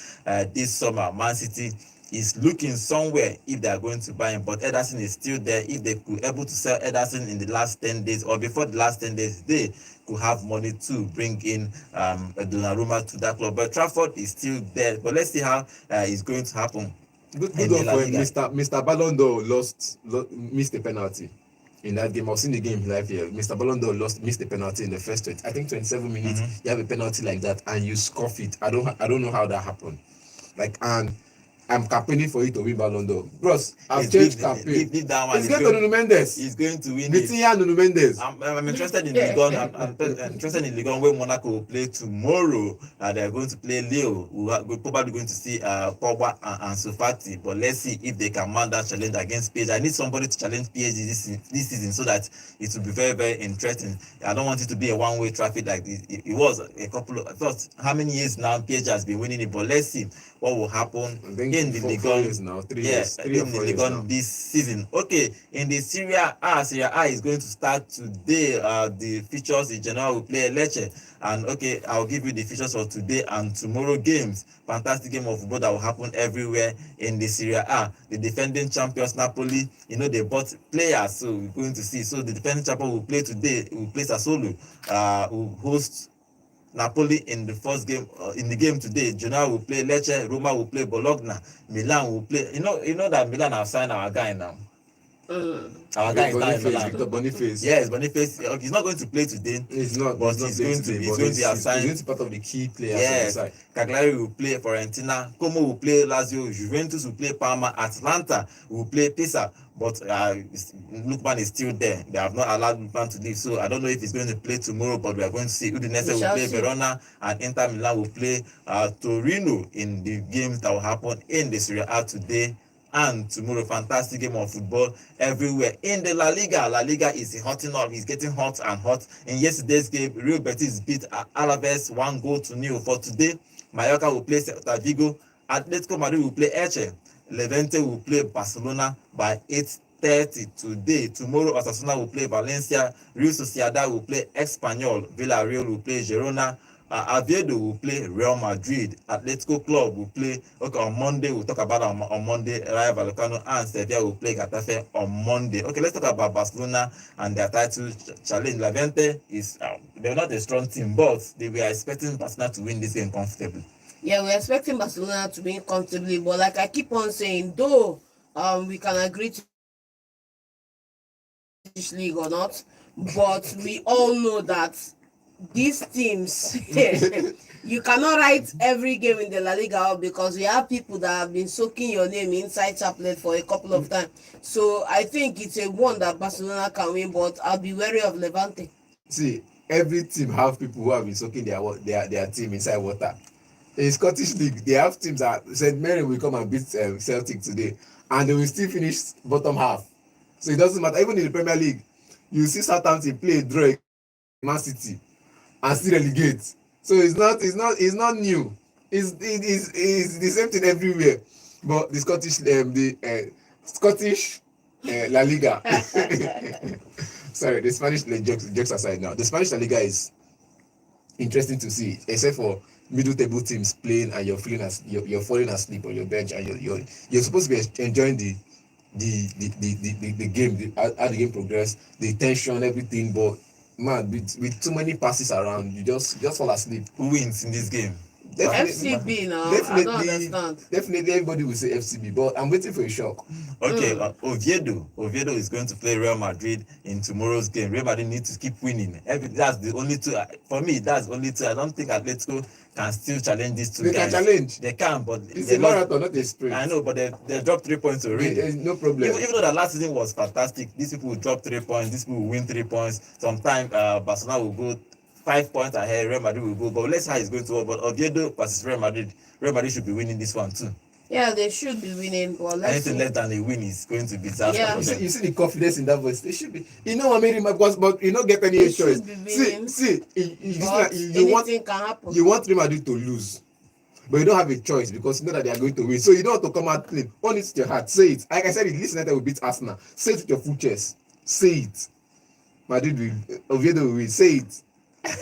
this summer. Man City is looking somewhere if they are going to buy him, but Ederson is still there. If they could able to sell Ederson in the last 10 days or before the last 10 days, they could have money to bring in Donnarumma to that club. But Trafford is still there. But let's see how it's going to happen. Good one for him. Mr. Ballon d'Or missed a penalty in that game. I've seen the game live here. Mr. Ballon d'Or missed a penalty in the first 27 minutes. You have a penalty like that and you scoff it. I don't know how that happened. And I'm campaigning for you to win Ballon d'Or. Bros, I've changed campaign. It's going to Nuno Mendes. He's going to win it. Nuno Mendes. I'm interested in Ligue 1. I'm interested in Ligue 1 where Monaco will play tomorrow. They're going to play Lille. We're probably going to see Pogba and Sufati. But let's see if they can mount that challenge against PSG. I need somebody to challenge PSG this season so that it will be very, very interesting. I don't want it to be a one-way traffic like this. It was a couple of, first, how many years now PSG has been winning it? But let's see what will happen in the Ligue 1 this season. Okay, in the Serie A is going to start today. The features in general will play Lecce, and okay, I'll give you the features for today and tomorrow games. Fantastic game of football that will happen everywhere in the Serie A. The defending champions Napoli, they bought players, so we're going to see. So the defending champion will play today. Will play Sassuolo, will host Napoli in the first game. In the game today, Genoa will play Lecce, Roma will play Bologna, Milan will play. You know that Milan have signed our guy now. Our guy is now in Milan. Boniface. Yes, Boniface. He's not going to play today. He's not. But he's going to be assigned. He's going to be part of the key players. Yes. On the side. Cagliari will play Fiorentina. Como will play Lazio. Juventus will play Parma. Atlanta will play Pisa. But Lukman is still there. They have not allowed Lukman to leave. So I don't know if he's going to play tomorrow, but we are going to see. Udinese will play Verona, and Inter Milan will play Torino in the games that will happen in the Serie A today and tomorrow. Fantastic game of football everywhere. In the La Liga is hotting up. It's getting hot and hot. In yesterday's game, Real Betis beat Alaves 1-0. For today, Mallorca will play Celta Vigo. Atletico Madrid will play Elche. Levante will play Barcelona by 8:30 today. Tomorrow, Osasuna will play Valencia. Real Sociedad will play Espanyol. Villarreal will play Girona. Oviedo will play Real Madrid. Atletico Club will play. Okay, on Monday we'll talk about on Monday. Rayo Vallecano and Sevilla will play Getafe on Monday. Okay, let's talk about Barcelona and their title challenge. Levante is they're not a strong team, but they were expecting Barcelona to win this game comfortably. Yeah, we're expecting Barcelona to win comfortably, but like I keep on saying, though we can agree to this league or not, but we all know that these teams, you cannot write every game in the La Liga out because we have people that have been soaking your name inside chaplet for a couple of times. So I think it's a one that Barcelona can win, but I'll be wary of Levante. See, every team have people who have been soaking their team inside water. In Scottish League, they have teams that St. Mary will come and beat Celtic today, and they will still finish bottom half. So it doesn't matter. Even in the Premier League, you see Southampton play a draw Man City and still relegate. So it's not new. It's the same thing everywhere. But the Scottish La Liga. Sorry, the Spanish jokes aside now. The Spanish La Liga is interesting to see, except for middle table teams playing and you're falling asleep on your bench and you're supposed to be enjoying the game, how the game progress, the tension, everything. But man, with too many passes around, you just fall asleep. Who wins in this game? FCB now. I don't understand. Definitely, everybody will say FCB, but I'm waiting for a shock. Okay, Oviedo is going to play Real Madrid in tomorrow's game. Real Madrid need to keep winning. That's the only two. For me, that's only two. I don't think Atletico can still challenge these two guys. Can challenge. They can, but it's a marathon, not a sprint. I know, but they dropped 3 points already. There's no problem. Even though the last season was fantastic, these people will drop 3 points. These people will win 3 points. Sometimes Barcelona will go 5 points ahead, Real Madrid will go, but let's see how it's going to work. But Oviedo versus Real Madrid should be winning this one too. Yeah, they should be winning, but anything less than a win is going to be disaster. Yeah. You see the confidence in that voice. They should be. You know what I mean? But you don't get any choice. See, anything can happen. You want Real Madrid to lose, but you don't have a choice because you know that they are going to win. So you don't want to come out clean. Own it to your heart. Say it. Like I said, this United will beat Arsenal. Say it with your full chest. Say it. Madrid will. Oviedo will win. Say it.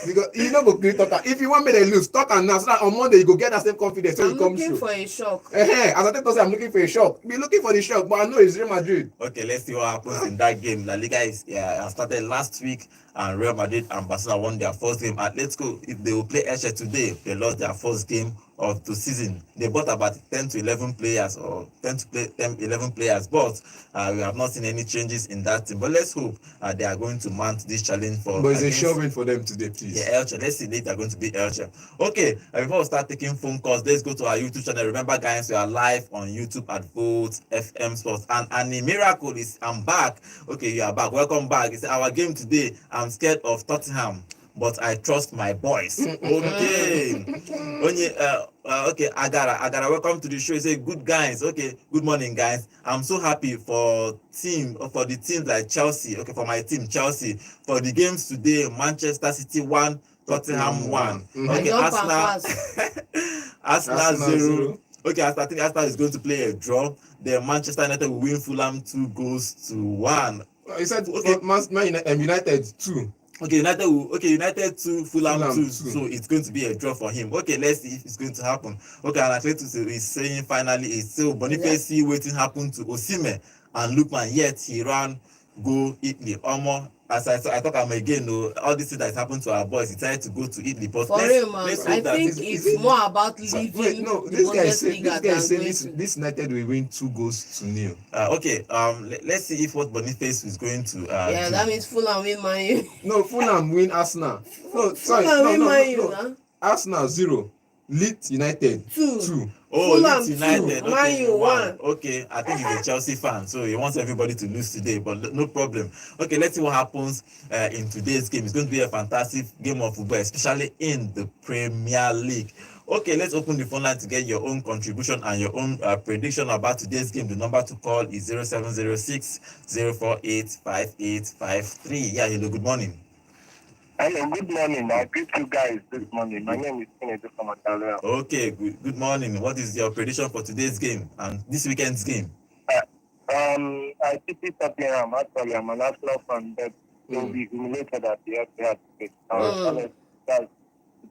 Because you know go create talk. If you want me to lose, talk and now so that on Monday you go get that same confidence. So I'm you come looking through. For a shock. As I say, I'm looking for a shock. Be looking for the shock, but I know it's Real Madrid. Okay, let's see what happens in that game. La Liga is started last week, and Real Madrid and Barcelona won their first game. Atletico, if they will play Elche today, they lost their first game of the season. They bought about 10 to 11 players, or 11 players, but we have not seen any changes in that team. But let's hope they are going to mount this challenge for. But it's a sure win for them today, please. Yeah, Elche. Let's see if they are going to be Elche. Okay, before we start taking phone calls, let's go to our YouTube channel. Remember, guys, we are live on YouTube at Vote FM Sports. And a miracle is I'm back. Okay, you are back. Welcome back. It's our game today. I'm scared of Tottenham, but I trust my boys. Okay. Okay, Agara, welcome to the show. You say, good guys. Okay, good morning, guys. I'm so happy for the teams like Chelsea. Okay, for my team, Chelsea. For the games today, Manchester City 1, Tottenham 1. Okay, Arsenal 0. Okay, I think Arsenal is going to play a draw. Then Manchester United will win Fulham 2-1. You said okay. United 2. Okay, United 2, Fulham 2. So it's going to be a draw for him. Okay, let's see if it's going to happen. Okay, and Atletico is saying finally it's still Boniface waiting happen to Osimhen and Lookman, yet he ran go Italy. As I talk again, all this thing that happened to our boys, he decided to go to Italy. But for real, man, I think it's more about leaving. This guy said this United will win 2-0. Okay, let's see if what Boniface is going to. Yeah, that means Fulham win Man U. No, Fulham win Arsenal. No, sorry, no. Arsenal 0, Leeds United 2. Oh, Leeds United. Okay, Man U 1. Okay, I think he's a Chelsea fan, so he wants everybody to lose today, but no problem. Okay, let's see what happens in today's game. It's going to be a fantastic game of football, especially in the Premier League. Okay, let's open the phone line to get your own contribution and your own prediction about today's game. The number to call is 0706 048 5853. Yeah, hello, good morning. Hello, good morning. I greet you guys this morning. My name is Senator from Italia. Okay, good morning. What is your prediction for today's game and this weekend's game? I think it's Tottenham. Actually, I'm an Arsenal fan, but they'll be humiliated at the FPL. It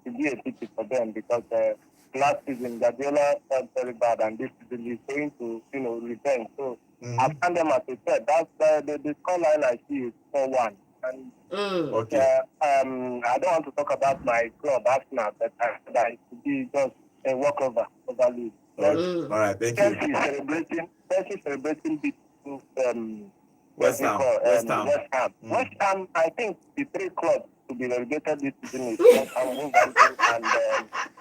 will be a pity for them because last season Guardiola started very bad, and this season he's going to, revenge. So I find them as a threat. That's the scoreline I see is 4-1. And okay. I don't want to talk about my club Arsenal, but it could be just a walkover over Leeds. All right, thank you. Chelsea celebrating beating West Ham. West Ham. West Ham. West Ham, I think the three clubs to be relegated this season is West Ham, Wolverhampton, and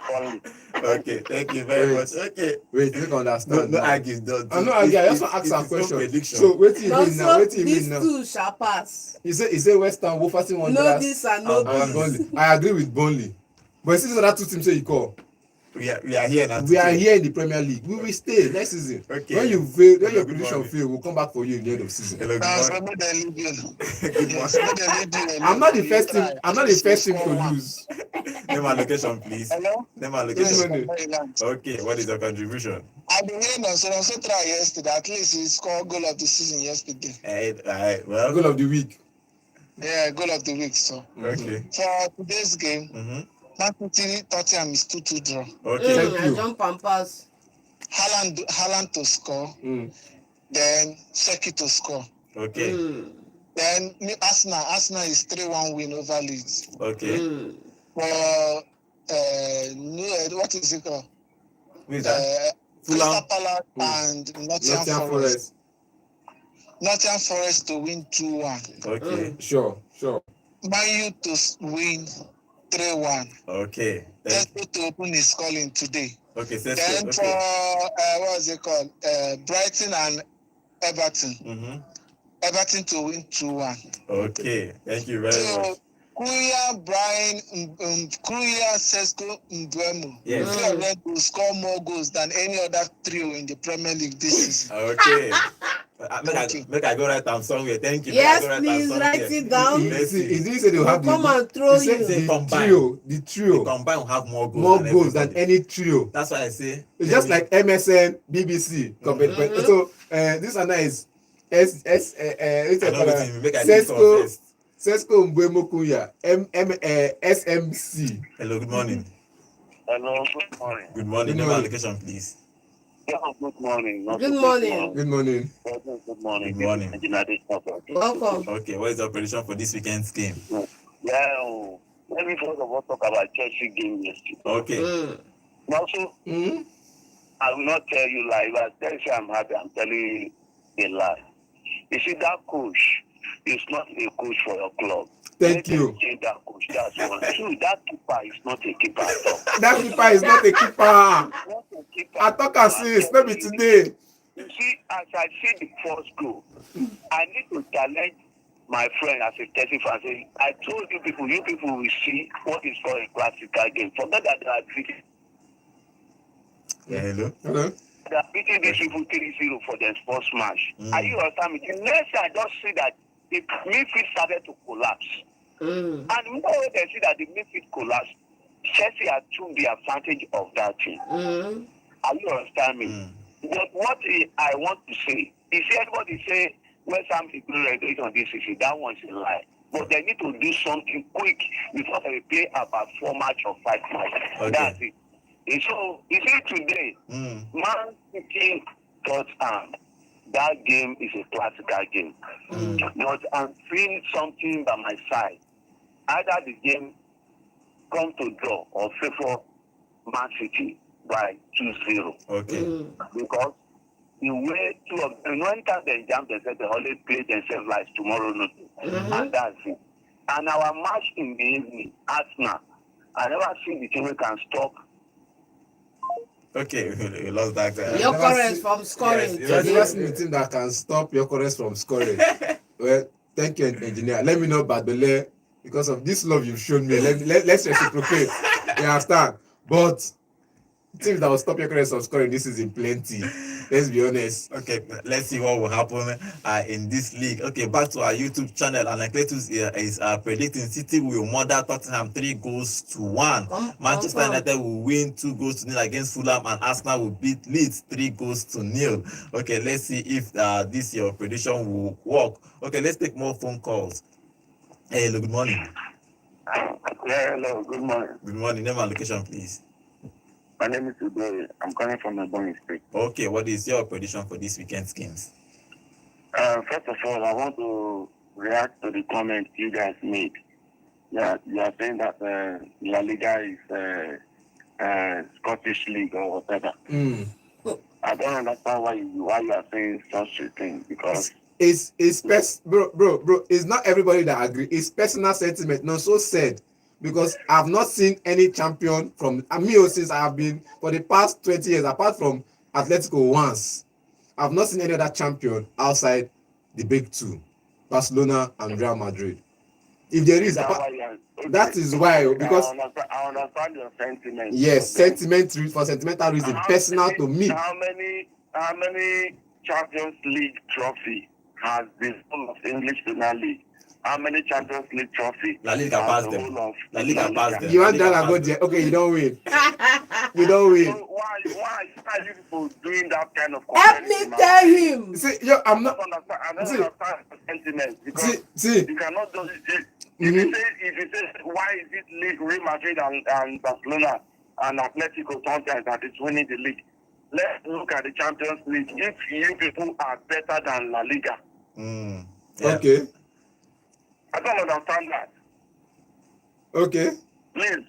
Burnley. Okay, thank you very much. Okay. Wait, you can understand. No argue. I'm not arguing. I just want to ask some question. Prediction. So, what do you No, mean now? so What do you mean these now? two shall pass. He said West Ham, Wolverhampton Wanderers. No this and no And and this. Burnley. I agree with Burnley. But since other two teams say you call, We are here now. we are here in the Premier League. We will stay next season. Okay. When you fail, when Hello, your good prediction morning. fail, we'll come back for you in the end of season. Hello, good morning. Good morning. I'm not the first team. I'm not the first team to lose. Name and location, please. Hello? Name and Good location. morning. Okay, what is your contribution? I've been hearing on Sotra yesterday. At least he scored goal of the season yesterday. Well, Goal of the week. Yeah, goal of the week. So okay. for today's game, Mm-hmm. Man City Tottenham is 2-2 draw. Okay. Thank I you. jump and pass. Haaland to score, then Seki to score. Okay. Then Arsenal is 3-1 win over Leeds. Okay. For what is it called? Who is that? Crystal Fulham. Palace and Nottingham Nottingham Forest. Forest. Nottingham Forest to win 2-1. Okay. Sure. Man U to win 3-1. Okay. Thank Tesco to open his calling today. Okay. Then Let's for okay. what is it called? Brighton and Everton. Mm-hmm. Everton to win 2-1. Okay. Thank you very So much. Kuya, Brian, Kuya, Sesko, Mbeumo. Yes. Three of them will score more goals than any other trio in the Premier League this season. Okay. Make I go write am somewhere. Thank you. Yes, Make I go please am write somewhere. it down. Let's see. He didn't say they'll have Come the, and throw he said you. They the combine. trio. The combine will have more goals. More than goals than everybody. any trio. That's why I say. It's just like MSN, BBC. So this one is I know what you make I think of first. Sesko Mbeumo Kuya, SMC. Hello, good morning. Hello, good morning. Good morning. Good Name and morning. location, please. Yeah, good morning. Good morning. Good morning. Good morning. Good morning. Welcome. Okay, what is your prediction for this weekend's game? Yeah, let me first of all talk about Chelsea game yesterday. Okay. Also, I will not tell you lie. If I tell you I'm happy, I'm telling you a lie. You see, that coach is not a coach for your club. Thank Let them you. change that coach. That's one. Two, that keeper is not a keeper at all. That keeper is not a keeper. Not a keeper. I talk assist, maybe today. You see, as I see the first goal, I need to challenge my friend as a Chelsea fan. Say, I told you people will see what is called a classical game. Forget that they are beating. Yeah, hello. Hello. They are beating these people 3-0 for their sports match. Are you understand me? The next I just see that the midfield started to collapse. And when they see that the midfield collapsed, Chelsea had took the advantage of that thing. Are you understand me? But what I want to say, you see everybody say West Ham is going to on this issue, that one's a lie. But they need to do something quick before they play about 4 match or 5 match. Okay. That's it. And so, you see today, Man City Tottenham, that game is a classical game. But I'm feeling something by my side. Either the game come to draw or favor Man City by 2-0. Okay. Because the way two of them, anytime they jump themselves, they always play themselves like tomorrow nothing. And that's it. And our match in the evening, Arsenal, I never see the team we can stop. Okay, we lost that. Your current from scoring. Yes, That's yes. just the team that can stop your Yokeres from scoring. Well, thank you, engineer. Let me know, Badele, because of this love you've shown me. Let's reciprocate. You understand? But teams that will stop your Yokeres from scoring, this is in plenty. Let's be honest. Okay, let's see what will happen in this league. Okay, back to our YouTube channel. And Cletus is predicting City will murder Tottenham 3-1. Manchester United will win 2-0 against Fulham, and Arsenal will beat Leeds 3-0. Okay, let's see if this your prediction will work. Okay, let's take more phone calls. Hey, hello, good morning. Yeah, hello, good morning. Good morning. Name and location, please. My name is Udoy. I'm calling from Ebony State. Okay, what is your prediction for this weekend's games? First of all, I want to react to the comment you guys made. Yeah, you are saying that La Liga is Scottish League or whatever. I don't understand why you are saying such a thing, because bro. It's not everybody that agree. It's personal sentiment. No, so said because I've not seen any champion from Amio since I have been for the past 20 years, apart from Atletico once. I've not seen any other champion outside the big two, Barcelona and Real Madrid. If there is, that is why because I understand your sentiment. Yes, for sentimental reason, personal to me. How many Champions League trophy has the whole of English Premier League? How many Champions League trophy? La Liga passed them. La Liga passed them. You want that go there? Okay, you don't win. You don't win. So why are you people doing that kind of Help me tell him. See, yo, I'm not. I don't understand the sentiment because See. you cannot just if you say why is it Real Madrid and Barcelona and Atletico sometimes that is winning the league? Let's look at the Champions League. If you people are better than La Liga, Okay. I don't understand that. Okay. Please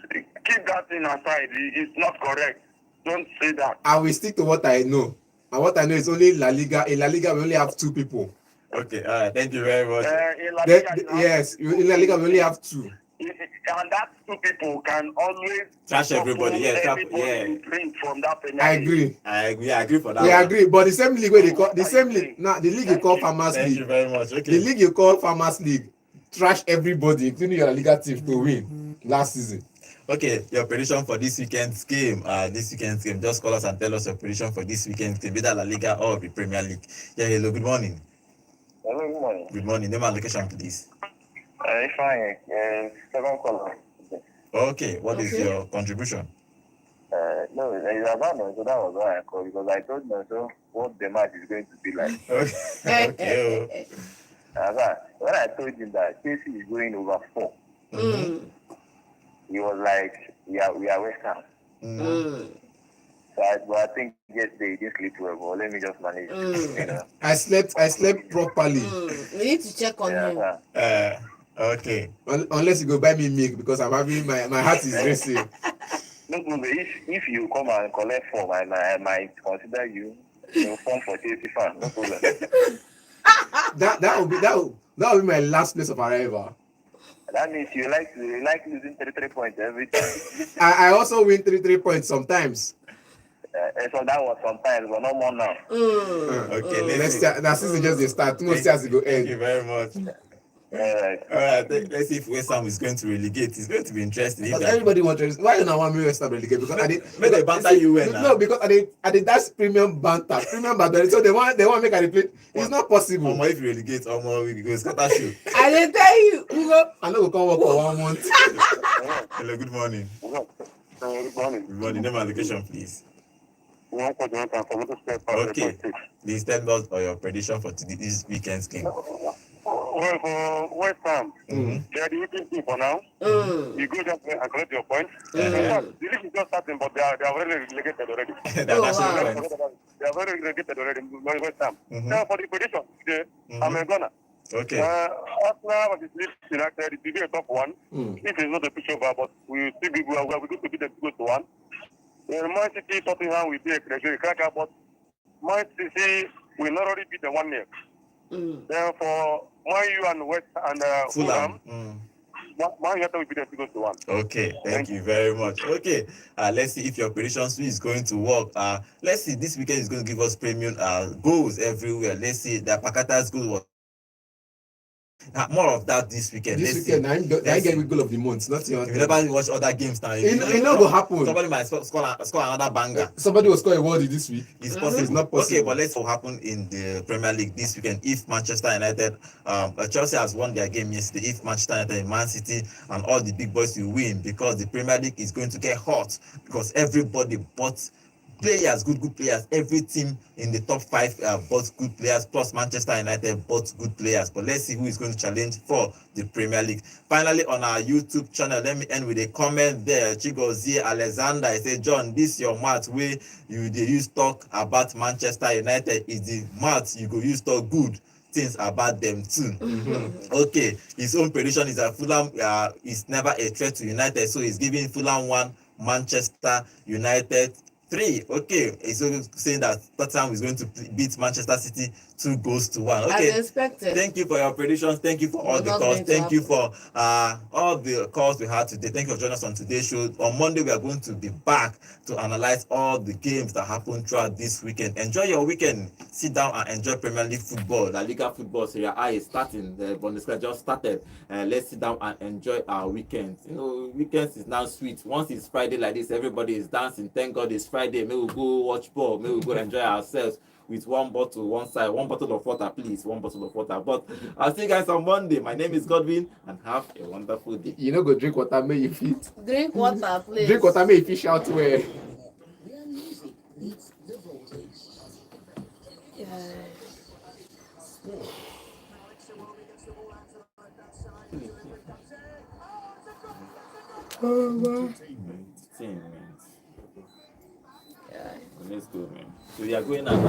keep that thing aside. It's not correct. Don't say that. I will stick to what I know. And what I know is only La Liga. In La Liga, we only have 2 people. Okay, all right. Thank you very much. In La Liga, in La Liga, we only have 2. And that 2 people can always Trash everybody. drink from that penalty. I agree. I agree for that. We agree. But the same league where they call the same league. Now the league you call Farmers Thank League. you very much. Okay. The league you call Farmers League trash everybody, including your La Liga team, to win last season. Okay, your prediction for this weekend's game. Just call us and tell us your prediction for this weekend's game, either La Liga or the Premier League. Yeah, hello, good morning. Hello, good morning. Good morning. Name and location, please. Fine. Second caller. Okay, what is your contribution? No, it's about no, so that was why I called because I told myself what the match is going to be like. Okay. When I told him that Chelsea is going over 4, he was like, we are Westham. So I think yesterday he didn't sleep well, but let me just manage. You know. I slept properly. We need to check on him. Okay. Unless you go buy me milk because I'm having my heart is racing. No problem. If you come and collect form, I might consider you form for Chelsea fan. No problem. that will be my last place of arrival. That means you like losing 33 points every time. I also win 3 points sometimes. So that was sometimes, but no more now. Okay, Next year, that season just the start. 2 more years to go end. Thank you very much. All right, let's see if Westham is going to relegate. It's going to be interesting. But everybody wants to. Why don't I want me Westham relegate? Because May they banter you well now. No, because that's premium banter. So they want make a replay. It's not possible. If you relegate, we go scatter you. I didn't tell you. I know we can't work for 1 month. Hello, good morning. Good morning. Good morning. Name and location, please. Okay. Please tell us your prediction for this weekend's game. Well, for Westham, they are the weakest team for now. You go just and collect your points. The league is just starting, but they are already relegated already. They are very relegated already. Westham. Now for the prediction today, I'm a gunner. Okay. Arsenal versus Leeds United, it will be a tough one. If it's not a pushover, but we will still be good. We are going to beat them 2-1. Man City, Tottenham will be a cracker, but Man City will not already beat them 1-0. Then for Man U and West and Fulham, Man United will be there 2-1. Okay, thank you very much. Okay, let's see if your prediction is going to work. Let's see, this weekend is going to give us premium goals everywhere. Let's see, the Pakata's goal was more of that this weekend. I get goal of the month. Not your. If you never watch other games now, it not go happen. Somebody might score another banger. Somebody will score a worldie this week. It's possible. It's not possible. Okay, but let's see what happen in the Premier League this weekend. If Manchester United, Chelsea has won their game yesterday. If Manchester United, Man City, and all the big boys will win, because the Premier League is going to get hot, because everybody bought players, good players. Every team in the top 5 bought good players, plus Manchester United bought good players. But let's see who is going to challenge for the Premier League. Finally, on our YouTube channel, let me end with a comment there. Chigozie Alexander, I say, John, this your match where you use talk about Manchester United is the match you go use talk good things about them too. Okay, his own prediction is that Fulham is never a threat to United, so he's giving Fulham 1, Manchester United 3. Okay, it's saying that Tottenham is going to beat Manchester City 2-1. Okay. As expected. Thank you for your predictions. Thank you for all the calls. Thank you for all the calls we had today. Thank you for joining us on today's show. On Monday, we are going to be back to analyze all the games that happened throughout this weekend. Enjoy your weekend. Sit down and enjoy Premier League football. La Liga football Serie A is starting. The Bundesliga just started. Let's sit down and enjoy our weekends. You know, weekends is now sweet. Once it's Friday like this, everybody is dancing. Thank God it's Friday. May we go watch ball. May we go enjoy ourselves with one bottle of water, please. One bottle of water. But I'll see you guys on Monday. My name is Godwin, and have a wonderful day. You know, go drink water, may you fit. Drink water, please. Drink water, may you fish out where. Let's go, man. So we are going out.